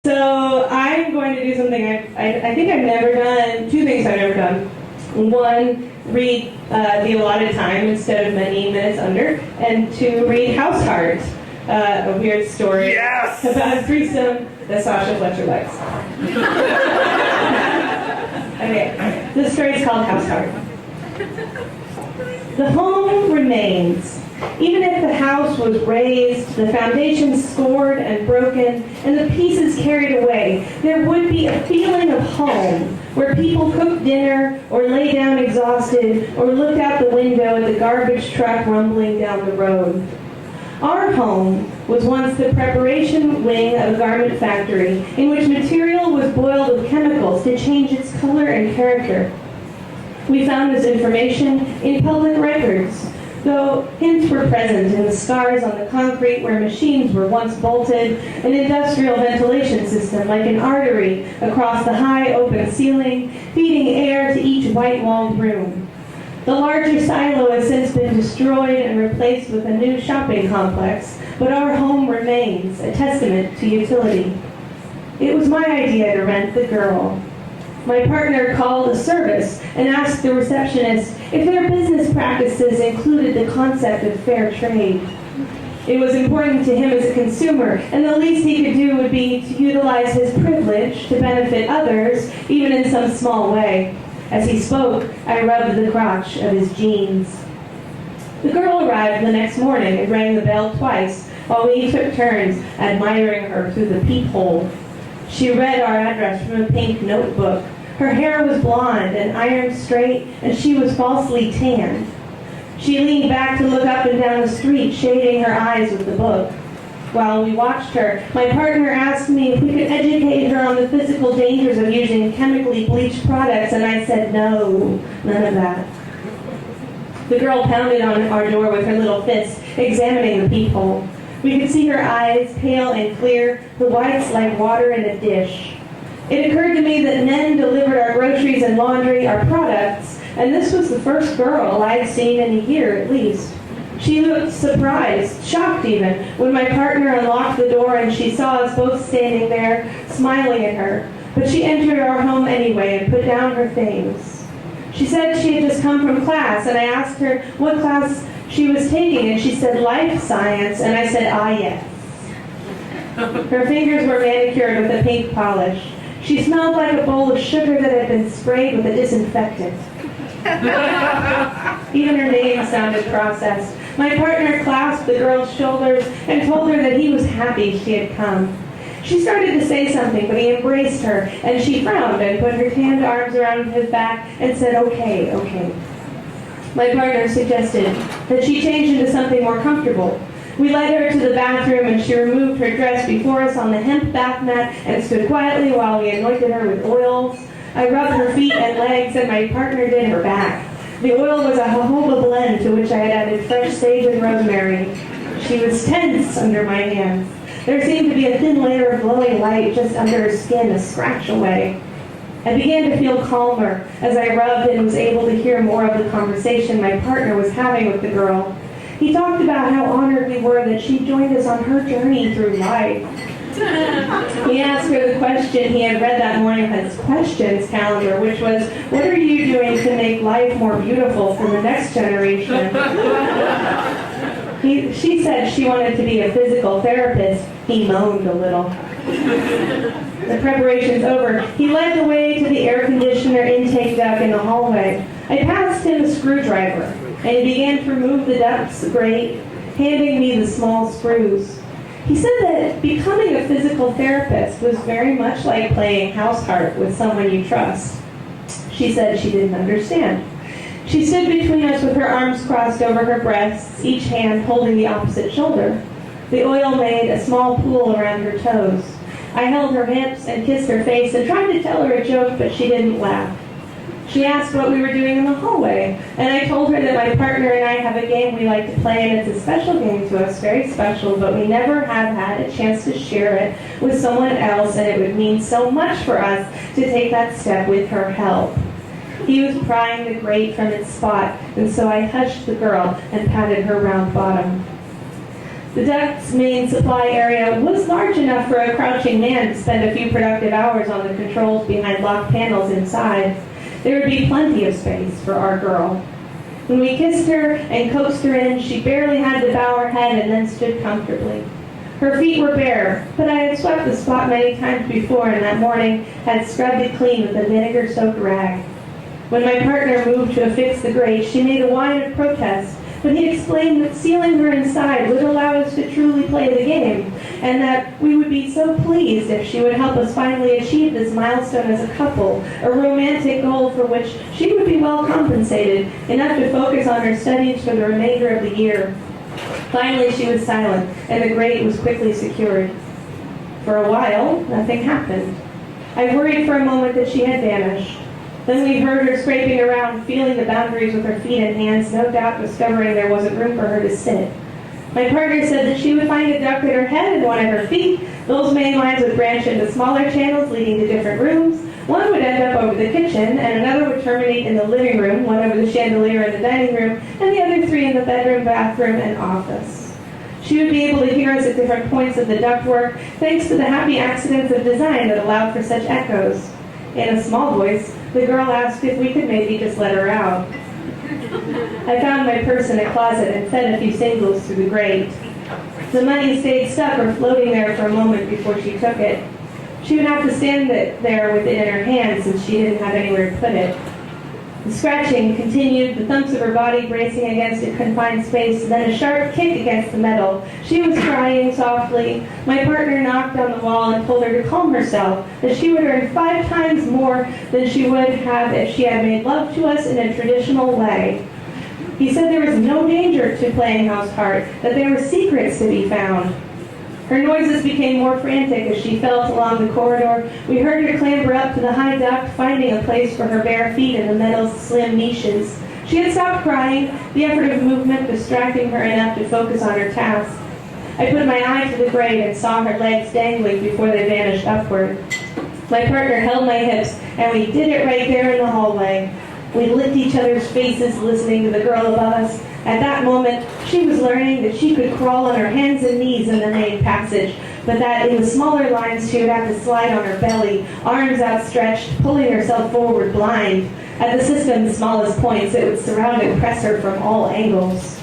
So I'm going to do something I think I've never done, two things I've never done. One, read the allotted time instead of many minutes under, and two, read House Heart, a weird story about a threesome that Sasha Fletcher likes. Okay, this story is called House Heart. The home remains. Even if the house was razed, the foundations scored and broken, and the pieces carried away, there would be a feeling of home, where people cooked dinner, or lay down exhausted, or looked out the window at the garbage truck rumbling down the road. Our home was once the preparation wing of a garment factory, in which material was boiled with chemicals to change its color and character. We found this information in public records, though hints were present in the scars on the concrete where machines were once bolted, an industrial ventilation system like an artery across the high open ceiling, feeding air to each white-walled room. The larger silo has since been destroyed and replaced with a new shopping complex, but our home remains a testament to utility. It was my idea to rent the girl. My partner called a service and asked the receptionist if their business practices included the concept of fair trade. It was important to him as a consumer, and the least he could do would be to utilize his privilege to benefit others, even in some small way. As he spoke, I rubbed the crotch of his jeans. The girl arrived the next morning and rang the bell twice, while we took turns admiring her through the peephole. She read our address from a pink notebook. Her hair was blonde and ironed straight, and she was falsely tanned. She leaned back to look up and down the street, shading her eyes with the book. While we watched her, my partner asked me if we could educate her on the physical dangers of using chemically bleached products, and I said no, none of that. The girl pounded on our door with her little fist, examining the peephole. We could see her eyes, pale and clear, the whites like water in a dish. It occurred to me that men delivered our groceries and laundry, our products, and this was the first girl I'd seen in a year at least. She looked surprised, shocked even, when my partner unlocked the door and she saw us both standing there, smiling at her. But she entered our home anyway and put down her things. She said she had just come from class, and I asked her what class she was taking, and she said life science, and I said, ah, yes. Her fingers were manicured with a pink polish. She smelled like a bowl of sugar that had been sprayed with a disinfectant. Even her name sounded processed. My partner clasped the girl's shoulders and told her that he was happy she had come. She started to say something, but he embraced her, and she frowned and put her tanned arms around his back and said, okay, okay. My partner suggested that she change into something more comfortable. We led her to the bathroom, and she removed her dress before us on the hemp bath mat and stood quietly while we anointed her with oils. I rubbed her feet and legs, and my partner did her back. The oil was a jojoba blend to which I had added fresh sage and rosemary. She was tense under my hands. There seemed to be a thin layer of glowing light just under her skin, a scratch away. I began to feel calmer as I rubbed and was able to hear more of the conversation my partner was having with the girl. He talked about how honored we were that she joined us on her journey through life. He asked her the question he had read that morning on his questions calendar, which was, what are you doing to make life more beautiful for the next generation? She said she wanted to be a physical therapist. He moaned a little. The preparations over, he led the way to the air conditioner intake duct in the hallway. I passed him a screwdriver, and he began to remove the duct's grate, handing me the small screws. He said that becoming a physical therapist was very much like playing house heart with someone you trust. She said she didn't understand. She stood between us with her arms crossed over her breasts, each hand holding the opposite shoulder. The oil made a small pool around her toes. I held her hips and kissed her face and tried to tell her a joke, but she didn't laugh. She asked what we were doing in the hallway, and I told her that my partner and I have a game we like to play, and it's a special game to us, very special, but we never have had a chance to share it with someone else, and it would mean so much for us to take that step with her help. He was prying the grate from its spot, and so I hushed the girl and patted her round bottom. The duct's main supply area was large enough for a crouching man to spend a few productive hours on the controls behind locked panels inside. There would be plenty of space for our girl. When we kissed her and coaxed her in, she barely had to bow her head and then stood comfortably. Her feet were bare, but I had swept the spot many times before, and that morning had scrubbed it clean with a vinegar-soaked rag. When my partner moved to affix the grate, she made a whine of protest, but he explained that sealing her inside would allow us to truly play the game, and that we would be so pleased if she would help us finally achieve this milestone as a couple, a romantic goal for which she would be well compensated, enough to focus on her studies for the remainder of the year. Finally, she was silent, and the grate was quickly secured. For a while, nothing happened. I worried for a moment that she had vanished. Then we heard her scraping around, feeling the boundaries with her feet and hands, no doubt discovering there wasn't room for her to sit. My partner said that she would find a duct at her head and one at her feet. Those main lines would branch into smaller channels leading to different rooms. One would end up over the kitchen, and another would terminate in the living room, one over the chandelier in the dining room, and the other three in the bedroom, bathroom, and office. She would be able to hear us at different points of the ductwork, thanks to the happy accidents of design that allowed for such echoes. In a small voice, the girl asked if we could maybe just let her out. I found my purse in a closet and fed a few singles through the grate. The money stayed stuck or floating there for a moment before she took it. She would have to stand there with it in her hand since she didn't have anywhere to put it. The scratching continued, the thumps of her body bracing against a confined space, then a sharp kick against the metal. She was crying softly. My partner knocked on the wall and told her to calm herself, that she would earn 5 times more than she would have if she had made love to us in a traditional way. He said there was no danger to playing house heart, that there were secrets to be found. Her noises became more frantic as she felt along the corridor. We heard her clamber up to the high duct, finding a place for her bare feet in the metal's slim niches. She had stopped crying, the effort of movement distracting her enough to focus on her task. I put my eye to the grate and saw her legs dangling before they vanished upward. My partner held my hips, and we did it right there in the hallway. We licked each other's faces, listening to the girl above us. At that moment, she was learning that she could crawl on her hands and knees in the main passage, but that in the smaller lines she would have to slide on her belly, arms outstretched, pulling herself forward blind. At the system's smallest points, it would surround and press her from all angles.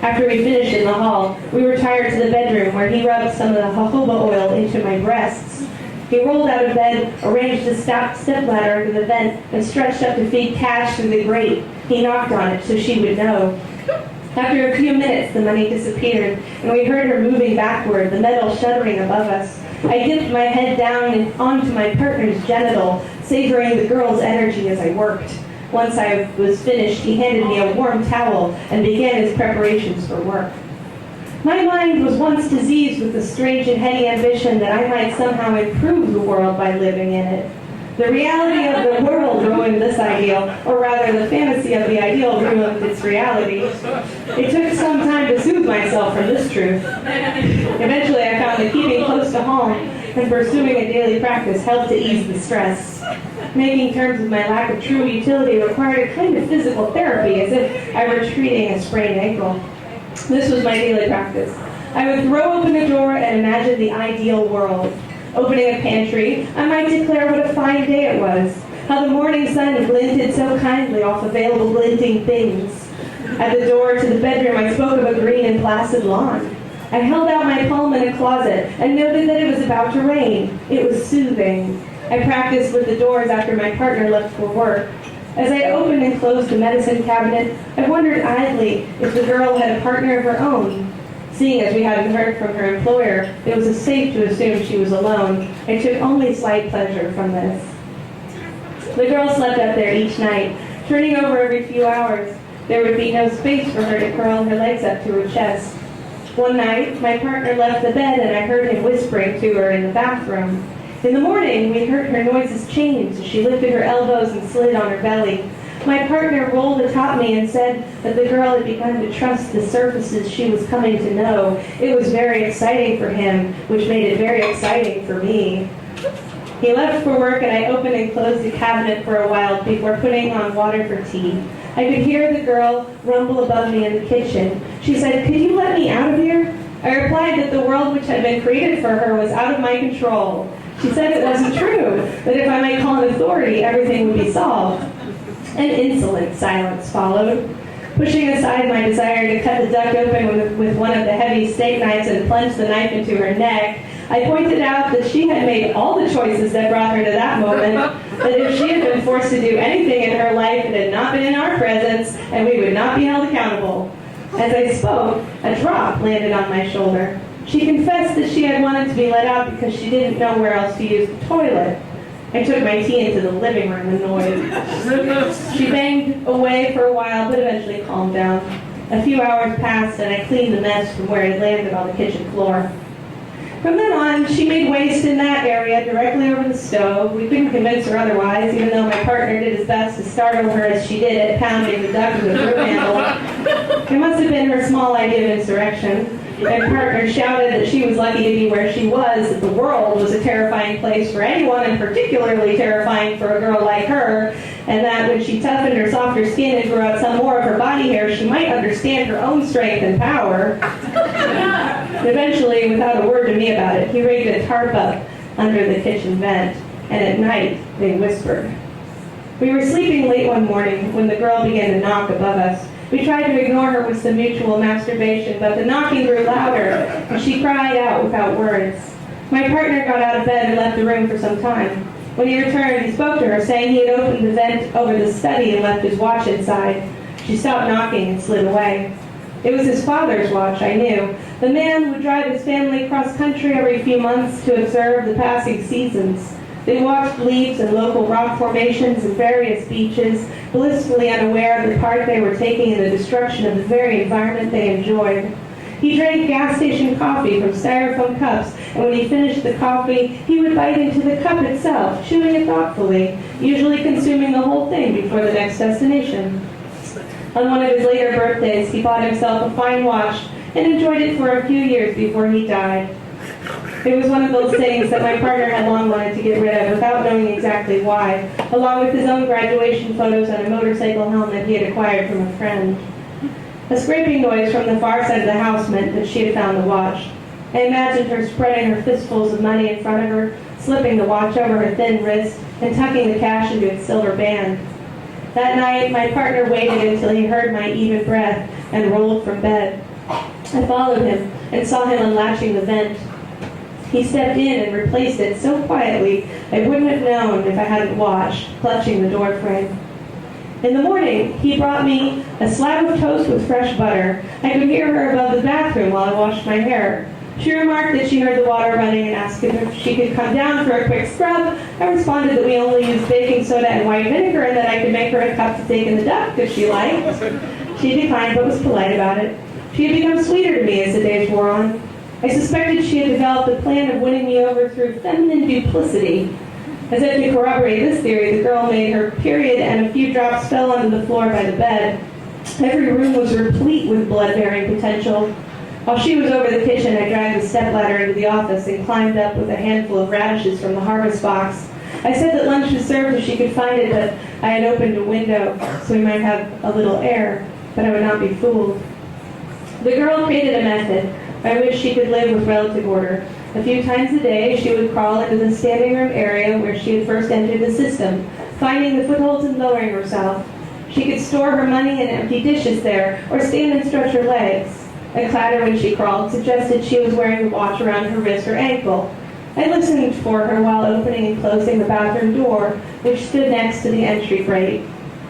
After we finished in the hall, we retired to the bedroom where he rubbed some of the jojoba oil into my breasts. He rolled out of bed, arranged the stepladder under the vent, and stretched up to feed Cash through the grate. He knocked on it so she would know. After a few minutes, the money disappeared, and we heard her moving backward, the metal shuddering above us. I dipped my head down and onto my partner's genital, savoring the girl's energy as I worked. Once I was finished, he handed me a warm towel and began his preparations for work. My mind was once diseased with the strange and heady ambition that I might somehow improve the world by living in it. The reality of the world ruined this ideal, or rather the fantasy of the ideal ruined its reality. It took some time to soothe myself from this truth. Eventually I found that keeping close to home and pursuing a daily practice helped to ease the stress. Making terms of my lack of true utility required a kind of physical therapy, as if I were treating a sprained ankle. This was my daily practice. I would throw open a drawer and imagine the ideal world. Opening a pantry, I might declare what a fine day it was, how the morning sun glinted so kindly off available glinting things. At the door to the bedroom, I spoke of a green and placid lawn. I held out my palm in a closet and noted that it was about to rain. It was soothing. I practiced with the doors after my partner left for work. As I opened and closed the medicine cabinet, I wondered idly if the girl had a partner of her own. Seeing as we hadn't heard from her employer, it was safe to assume she was alone. I took only slight pleasure from this. The girl slept up there each night, turning over every few hours. There would be no space for her to curl her legs up to her chest. One night, my partner left the bed and I heard him whispering to her in the bathroom. In the morning, we heard her noises change as she lifted her elbows and slid on her belly. My partner rolled atop me and said that the girl had begun to trust the surfaces she was coming to know. It was very exciting for him, which made it very exciting for me. He left for work and I opened and closed the cabinet for a while before putting on water for tea. I could hear the girl rumble above me in the kitchen. She said, "Could you let me out of here?" I replied that the world which had been created for her was out of my control. She said it wasn't true, that if I might call an authority, everything would be solved. An insolent silence followed. Pushing aside my desire to cut the duck open with one of the heavy steak knives and plunge the knife into her neck, I pointed out that she had made all the choices that brought her to that moment, that if she had been forced to do anything in her life, it had not been in our presence, and we would not be held accountable. As I spoke, a drop landed on my shoulder. She confessed that she had wanted to be let out because she didn't know where else to use the toilet. I took my tea into the living room, annoyed. She banged away for a while, but eventually calmed down. A few hours passed, and I cleaned the mess from where it landed on the kitchen floor. From then on, she made waste in that area, directly over the stove. We couldn't convince her otherwise, even though my partner did his best to startle her as she did at pounding the duck with a broom handle. It must have been her small idea of insurrection. My partner shouted that she was lucky to be where she was, that the world was a terrifying place for anyone, and particularly terrifying for a girl like her, and that when she toughened her softer skin and grew out some more of her body hair, she might understand her own strength and power. Eventually, without a word to me about it, he rigged a tarp up under the kitchen vent, and at night, they whispered. We were sleeping late one morning when the girl began to knock above us. We tried to ignore her with some mutual masturbation, but the knocking grew louder, and she cried out without words. My partner got out of bed and left the room for some time. When he returned, he spoke to her, saying he had opened the vent over the study and left his watch inside. She stopped knocking and slid away. It was his father's watch, I knew. The man would drive his family cross-country every few months to observe the passing seasons. They watched leaves and local rock formations and various beaches, blissfully unaware of the part they were taking in the destruction of the very environment they enjoyed. He drank gas station coffee from styrofoam cups, and when he finished the coffee, he would bite into the cup itself, chewing it thoughtfully, usually consuming the whole thing before the next destination. On one of his later birthdays, he bought himself a fine watch and enjoyed it for a few years before he died. It was one of those things that my partner had long wanted to get rid of without knowing exactly why, along with his own graduation photos and a motorcycle helmet he had acquired from a friend. A scraping noise from the far side of the house meant that she had found the watch. I imagined her spreading her fistfuls of money in front of her, slipping the watch over her thin wrist, and tucking the cash into its silver band. That night, my partner waited until he heard my even breath and rolled from bed. I followed him and saw him unlatching the vent. He stepped in and replaced it so quietly I wouldn't have known if I hadn't watched, clutching the door frame. In the morning, he brought me a slab of toast with fresh butter. I could hear her above the bathroom while I washed my hair. She remarked that she heard the water running and asked if she could come down for a quick scrub. I responded that we only used baking soda and white vinegar and that I could make her a cup to take in the duck if she liked. She declined but was polite about it. She had become sweeter to me as the days wore on. I suspected she had developed a plan of winning me over through feminine duplicity. As if to corroborate this theory, the girl made her period and a few drops fell onto the floor by the bed. Every room was replete with blood-bearing potential. While she was over the kitchen, I dragged the stepladder into the office and climbed up with a handful of radishes from the harvest box. I said that lunch was served if she could find it, but I had opened a window so we might have a little air, but I would not be fooled. The girl created a method by which she could live with relative order. A few times a day, she would crawl into the standing room area where she had first entered the system, finding the footholds and lowering herself. She could store her money in empty dishes there, or stand and stretch her legs. A clatter when she crawled suggested she was wearing a watch around her wrist or ankle. I listened for her while opening and closing the bathroom door, which stood next to the entry grate.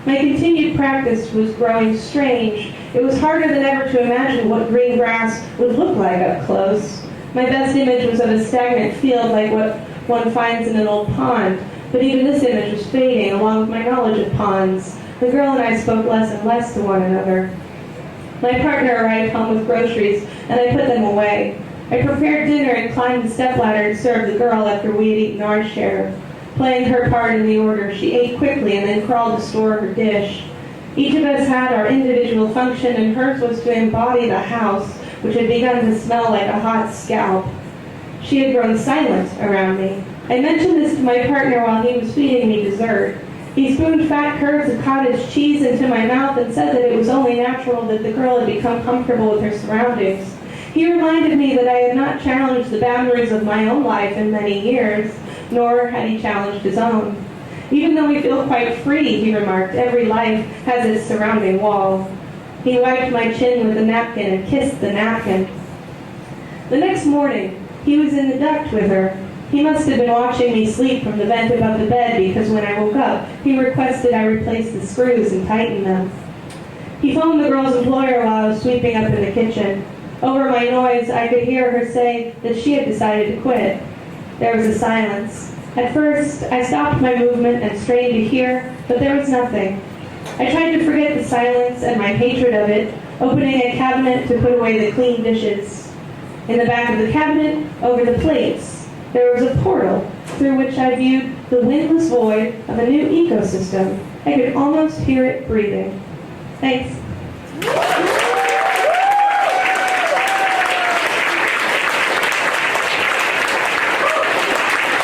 My continued practice was growing strange. It was harder than ever to imagine what green grass would look like up close. My best image was of a stagnant field like what one finds in an old pond, but even this image was fading along with my knowledge of ponds. The girl and I spoke less and less to one another. My partner arrived home with groceries, and I put them away. I prepared dinner and climbed the stepladder to serve the girl after we had eaten our share. Playing her part in the order, she ate quickly and then crawled to store her dish. Each of us had our individual function, and hers was to embody the house, which had begun to smell like a hot scalp. She had grown silent around me. I mentioned this to my partner while he was feeding me dessert. He spooned fat curds of cottage cheese into my mouth and said that it was only natural that the girl had become comfortable with her surroundings. He reminded me that I had not challenged the boundaries of my own life in many years, nor had he challenged his own. Even though we feel quite free, he remarked, every life has its surrounding wall. He wiped my chin with a napkin and kissed the napkin. The next morning, he was in the duct with her. He must have been watching me sleep from the vent above the bed because when I woke up, he requested I replace the screws and tighten them. He phoned the girl's employer while I was sweeping up in the kitchen. Over my noise, I could hear her say that she had decided to quit. There was a silence. At first, I stopped my movement and strained to hear, but there was nothing. I tried to forget the silence and my hatred of it, opening a cabinet to put away the clean dishes. In the back of the cabinet, over the plates, there was a portal through which I viewed the windless void of a new ecosystem. I could almost hear it breathing. Thanks.